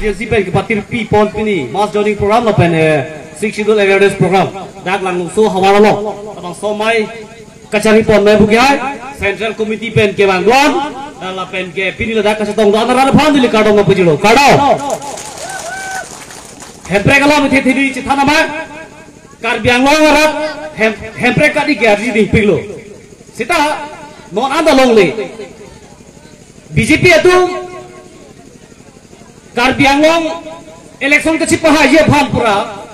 presidency pen kepatir pi pon pini mass joining program lo pen 6 schedule awareness program dak lang so hawara lo abang so mai kacari pon mai bukai central committee pen ke bang don la pen ke pini la dak ka tong don ran phan dili kadong ma pujilo kado hempre kala mi thedi chithana ma karbiang lo ngarat hempre ka di garji ding piglo sita non ada long le BJP itu Karbi Anglong election ke cipaha ye phan pura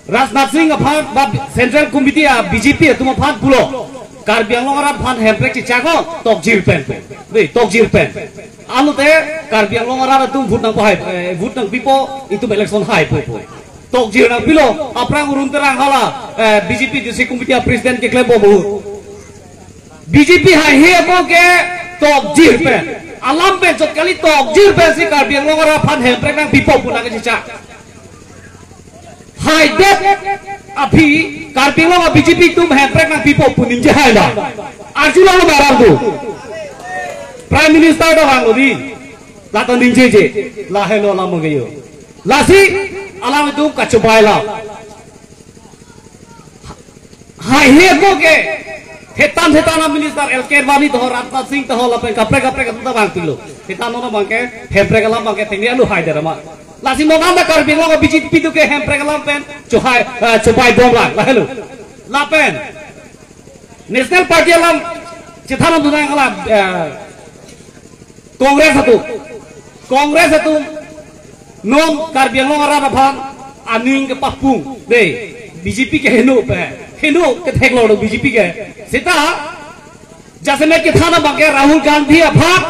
Rajnath Singh phan central committee BJP itu ma phan pulo Karbi Anglong ara phan hemprek ci chago tok jir pen dei tok jir pen anu te Karbi Anglong ara tu vote nang pahai vote nang pipo itu election hai po tok jir nang pilo aprang urun terang hala BJP district committee president ke klebo bu BJP hai he po ke tok jir pen alam pen jot kali tok jir pen si Karbi Anglong ara phan hemprek nang pipo puna ke cica hai det अभी कार्बिंग में BJP तुम हैंड्रेक ना पीपो पुनिंजे है ना आजुला लो बारां दो prime minister dough वांगो दी लातो निंजे जे लाहे लो लामो गयो लासी अलाम तुम कचुबायला हाय हे को के हेतान मिनिस्टर एलकेरवानी तो राजनाथ सिंह तो लपे कपरे कपरे का बांग पिलो हेतान नो बांके हैंड्रेक ला बांके तेंगे अलु हाय देरमा लासी मोगांदा Karbi Anglong BJP tu ke hemprek lam pen cobai bom lah lalu lapen national party lam cithana dunang lam kongres satu non Karbi Anglong ara bhan aning ke papung deh BJP ke henu ke theklo BJP ke sita जैसे मैं किथाना बांके राहुल गांधी अभाग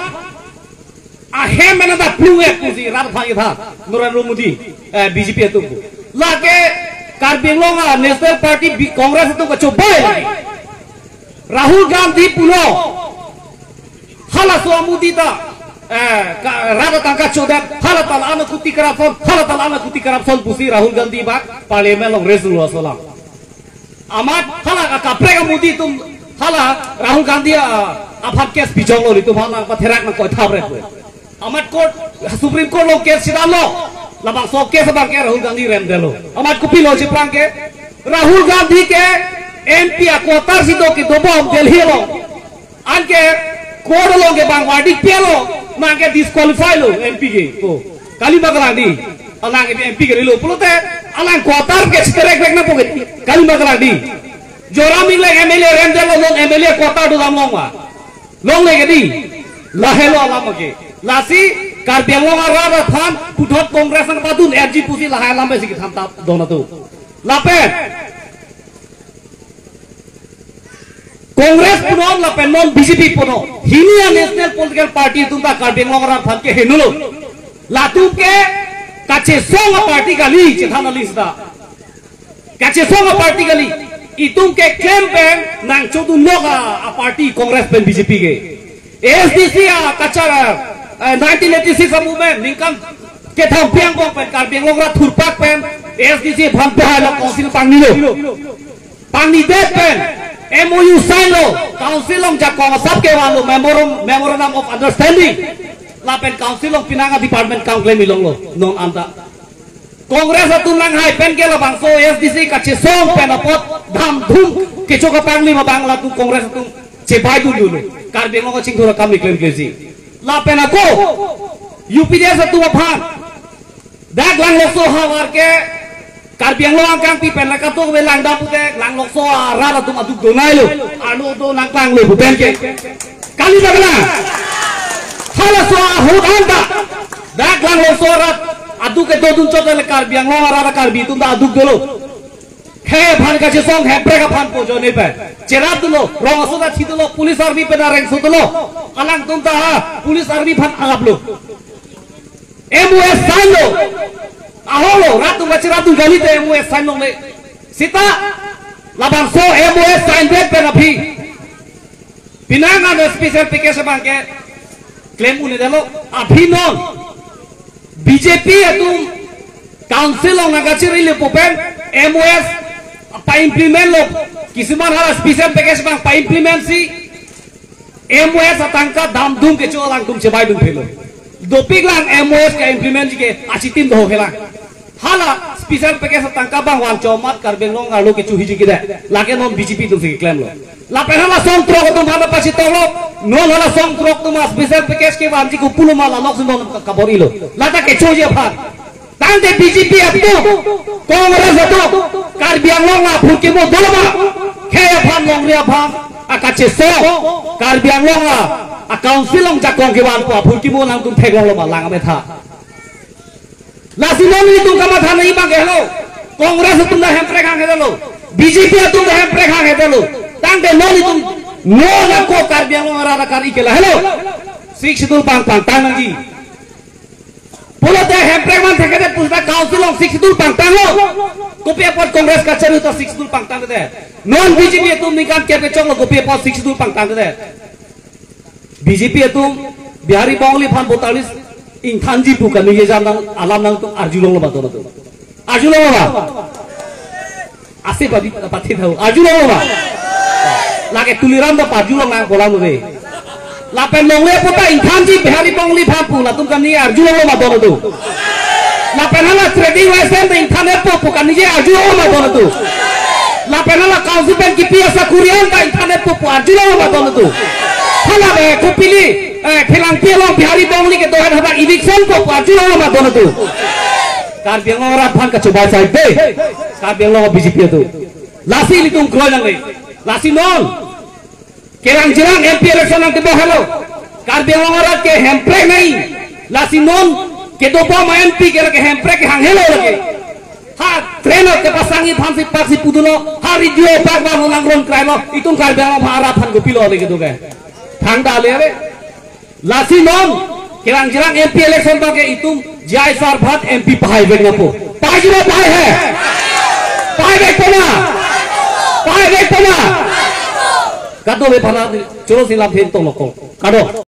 आहे मैंने दा प्लू एक कुसी रात भाई था नरेंद्र मोदी बीजेपी तो लाके Karbi Anglong national party Congress तो बच्चों बाय राहुल गांधी पुलो हाला सो मोदी ता रात तंका चोदे हाला तलाना कुती करप्शन पुसी राहुल गांधी बाग पार्लियामेंट लोग रेजुलो सोला अमात हाला का कपरे का मोदी तुम हाला राहुल गांधी अफाक केस बिजोंग लो तुम हाला पथेराक न कोई थाबरे अमत कोर्ट सुप्रीम कोर्ट लोग केस सिदा लो लबांग सो केस बांके राहुल गांधी रेम देलो अमत कुपी लो चिप्रांग के राहुल गांधी के एमपी कोतार सिदो की दोबो दिल्ली लो आनके कोर्ट लो के बांग वाडी पेलो मांगे डिस्क्वालीफाई लो एमपी के तो काली बगलाडी अलांग के एमपी के लो पुलोते अलांग कोतार के स्टेरेक रेकना पोगे काली बगलाडी जोरा मिले एमएलए रेम देलो लोग एमएलए कोतार दो दाम लोंगा लोंग ले के दी लाहेलो अलाम के लासी Karbi Anglong ara phan puthot kongres ang padun RG pusi lahai lambe sigi thamta dona tu lapen kongres punon lapen non BJP puno hinia national political party tumba Karbi Anglong ara phan ke henulo latu ke kache songa party gali chethana lista kache songa party gali itum ke campaign nang chodu noga a party kongres pen BJP ke SDC a kachara 1986 movement ningkam ke thampiang ko pen Karbi Anglong ra thurpak pen SDC bhan pahalo council pangni de pen MOU sign lo council ong jakong sab ke walo memorandum of understanding la pen council ong pinanga department council milong lo non anta kongres atum nang hai pen ke la bang so SDC ka che song pen apot dham dhum ke choka pangli ma bangla tu kongres atum che bai dulu Karbi Anglong ching thora kam niklem klesi लापेन को यूपीडीएस तु अफान दाग लांग लोसो hour के Karbi Anglong kang pi pen laka to we lang da pute lang lokso ara la tu aduk donai lo anu to nang klang lo buten ke kali bagla hala so hodan da daag lang lokso ara aduk ke to dun chote le Karbi Anglong ara Karbi tu da aduk dolo he bhan ka che song he breka phan po jo nei pe chera dulo rong so da thi dulo police army pe da reng so dulo alang tum ta police army phan agap lo MOS sign lo aholo ratu ratu gali te MOS sign lo le sita labang so MOS sign de pe na phi pinanga no special application bang ke claim une delo abhi non BJP atum council ong agachiri le popen MOS pa implement lo kisiman hala special package bang pa implement si MOS atangka dam dum ke cholang dum chebai dum phelo doping lang MOS ka implement ke asitim do hela hala special package tangka bang wan chomat karbeng long alu ke chuhi jike lake non BJP tu se claim lo la pehla song trok tu bhana pachi tolo non hala song trok tu ma special package ke wan ji ko pulo mala lok sun kabori lo lata ke choje phat tang de BJP apno Congress ato karbeng long la phur ke mo dolma khaya phan long ria phan akache so karbeng long la council long jakong ke wan po phur ki mo nang tum thek long lo ma lang ame tha Lasilon itu kama thana iba gelo Congress tum da hempre khang hedelo BJP tum da hempre khang hedelo tang de non itu no na ko karbeng long ra kar ikela hello sikshidul pang pang tang ji Polote hempre man theke de pusda council long sikshidul pang tang lo kopia pot Congress ka charu to sikshidul pang tang de non BJP tum nikan ke chong lo kopia pot sikshidul pang tang de BJP itu Bihari Bangli fan 45 Ingtanji bukan ni jam nang alam nang tu arjulong lo bato tu arjulong lo ba asih pati tahu arjulong lo ba lagi tuliran tu arjulong nang kolam tu lapen long le puta Ingtanji Bihari Bangli fan pula tu kan ni arjulong lo bato tu lapen hala trading license tu Ingtanet tu bukan ni arjulong lo bato tu lapen hala council bank KPS Kurian tu Ingtanet tu arjulong lo bato tu hala be kupili Philang Pialong Bihari Bangli ke dohan haba election ko pajulong lo madono tu karbeng lo rat phan ka coba sai be karbeng lo BJP tu lasi litung kroyang le lasi non kerang jirang MP election ang tibo hello karbeng lo rat ke hempre nahi lasi non ke dopo ma MP ke hempre ke hang hello lage ha trainer ke pasangi phan si pak si pudulo ha radio pak ba nang ron krai lo itung karbeng lo bhara phan ko pilo le ke do ke thang da le Lasi non kerang jirang MP election bage itu jai sar bhat MP pahai beg na po pahai jiro pahai hai pahai beg pona kado be phana cholo silam phen to loko kado